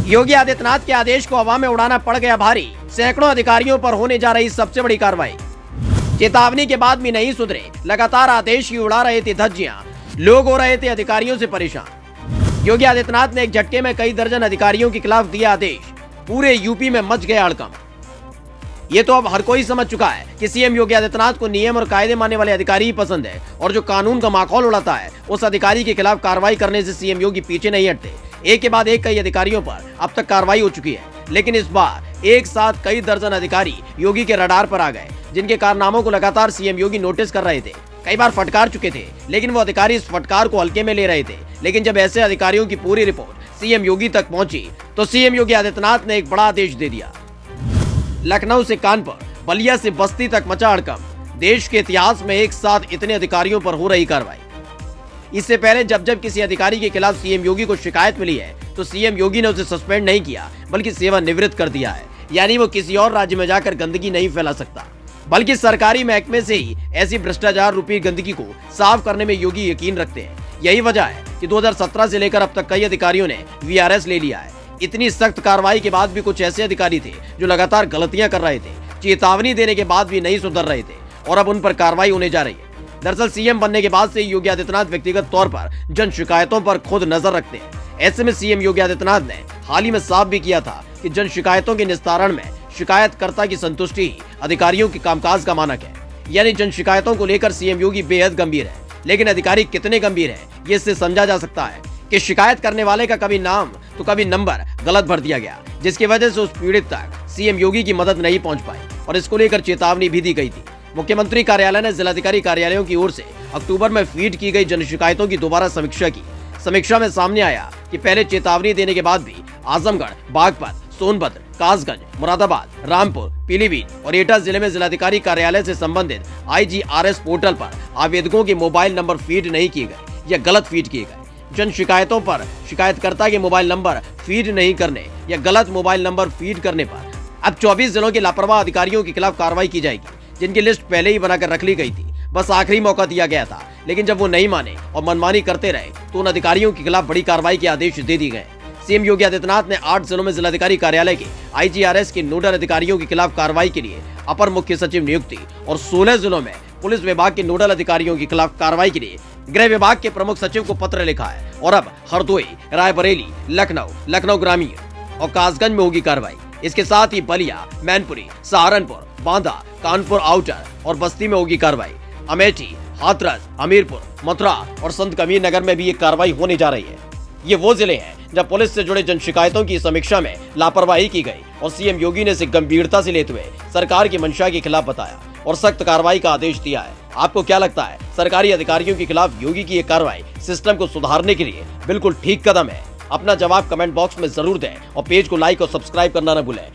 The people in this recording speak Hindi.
योगी आदित्यनाथ के आदेश को हवा में उड़ाना पड़ गया भारी। सैकड़ों अधिकारियों पर होने जा रही सबसे बड़ी कार्रवाई। चेतावनी के बाद भी नहीं सुधरे, लगातार आदेश ही उड़ा रहे थे धज्जियां। लोग हो रहे थे अधिकारियों से परेशान। योगी आदित्यनाथ ने एक झटके में कई दर्जन अधिकारियों के खिलाफ दिया आदेश। पूरे यूपी में मच गया हड़कंप। ये तो अब हर कोई समझ चुका है कि सीएम योगी आदित्यनाथ को नियम और कायदे मानने वाले अधिकारी ही पसंद है, और जो कानून का माहौल उड़ाता है उस अधिकारी के खिलाफ कार्रवाई करने से सीएम योगी पीछे नहीं हटते। एक के बाद एक कई अधिकारियों पर अब तक कार्रवाई हो चुकी है, लेकिन इस बार एक साथ कई दर्जन अधिकारी योगी के रडार पर आ गए, जिनके कारनामों को लगातार सीएम योगी नोटिस कर रहे थे। कई बार फटकार चुके थे, लेकिन वो अधिकारी इस फटकार को हल्के में ले रहे थे। लेकिन जब ऐसे अधिकारियों की पूरी रिपोर्ट सीएम योगी तक पहुंची तो सीएम योगी आदित्यनाथ ने एक बड़ा आदेश दे दिया। लखनऊ से कानपुर, बलिया से बस्ती तक मचा हड़कंप। देश के इतिहास में एक साथ इतने अधिकारियों पर हो रही कार्रवाई। इससे पहले जब किसी अधिकारी के खिलाफ सीएम योगी को शिकायत मिली है तो सीएम योगी ने उसे सस्पेंड नहीं किया, बल्कि सेवानिवृत्त कर दिया है। यानी वो किसी और राज्य में जाकर गंदगी नहीं फैला सकता, बल्कि सरकारी महकमे से ही ऐसी भ्रष्टाचार रूपी गंदगी को साफ करने में योगी यकीन रखते हैं। यही वजह है कि 2017 से लेकर अब तक कई अधिकारियों ने वीआरएस ले लिया है। इतनी सख्त कार्रवाई के बाद भी कुछ ऐसे अधिकारी थे जो लगातार गलतियां कर रहे थे, चेतावनी देने के बाद भी नहीं सुधर रहे थे, और अब उन पर कार्रवाई होने जा रही है। दरअसल सीएम बनने के बाद से योगी आदित्यनाथ व्यक्तिगत तौर पर जन शिकायतों पर खुद नजर रखते हैं। ऐसे में सीएम योगी आदित्यनाथ ने हाल ही में साफ भी किया था कि जन शिकायतों के निस्तारण में शिकायतकर्ता की संतुष्टि ही अधिकारियों के कामकाज का मानक है। यानी जन शिकायतों को लेकर सीएम योगी बेहद गंभीर है, लेकिन अधिकारी कितने गंभीर है ये इससे समझा जा सकता है कि शिकायत करने वाले का कभी नाम तो कभी नंबर गलत भर दिया गया, जिसकी वजह से उस पीड़ित तक सीएम योगी की मदद नहीं पहुंच पाई, और इसको लेकर चेतावनी भी दी गई थी। मुख्यमंत्री कार्यालय ने जिलाधिकारी कार्यालयों की ओर से अक्टूबर में फीड की गई जन शिकायतों की दोबारा समीक्षा की। समीक्षा में सामने आया कि पहले चेतावनी देने के बाद भी आजमगढ़, बागपत, सोनभद्र, कासगंज, मुरादाबाद, रामपुर, पीलीभीत और एटा जिले में जिलाधिकारी कार्यालय से संबंधित IGRS पोर्टल पर आवेदकों के मोबाइल नंबर फीड नहीं किए गए या गलत फीड किए गए। जन शिकायतों पर शिकायतकर्ता के मोबाइल नंबर फीड नहीं करने या गलत मोबाइल नंबर फीड करने पर अब 24 जिलों के लापरवाह अधिकारियों के खिलाफ कार्रवाई की जाएगी, जिनकी लिस्ट पहले ही बनाकर रख ली गई थी। बस आखिरी मौका दिया गया था, लेकिन जब वो नहीं माने और मनमानी करते रहे तो उन अधिकारियों के खिलाफ बड़ी कार्रवाई के आदेश दे दिए गए। सीएम योगी आदित्यनाथ ने 8 जिलों में जिलाधिकारी कार्यालय के IGRS के नोडल अधिकारियों के खिलाफ कार्रवाई के लिए अपर मुख्य सचिव नियुक्ति और 16 जिलों में पुलिस विभाग के नोडल अधिकारियों के खिलाफ कार्रवाई के लिए गृह विभाग के प्रमुख सचिव को पत्र लिखा है। और अब हरदोई, रायबरेली, लखनऊ ग्रामीण और कासगंज में होगी कार्रवाई। इसके साथ ही बलिया, मैनपुरी, सहारनपुर, बांदा, कानपुर आउटर और बस्ती में होगी कार्रवाई। अमेठी, हाथरस, हमीरपुर, मथुरा और संत कबीर नगर में भी ये कार्रवाई होने जा रही है। ये वो जिले हैं जब पुलिस से जुड़े जन शिकायतों की समीक्षा में लापरवाही की गई, और सीएम योगी ने इसे गंभीरता से लेते हुए सरकार की मंशा के खिलाफ बताया और सख्त कार्रवाई का आदेश दिया है। आपको क्या लगता है, सरकारी अधिकारियों के खिलाफ योगी की ये कार्रवाई सिस्टम को सुधारने के लिए बिल्कुल ठीक कदम है? अपना जवाब कमेंट बॉक्स में जरूर दें और पेज को लाइक और सब्सक्राइब करना न भूलें।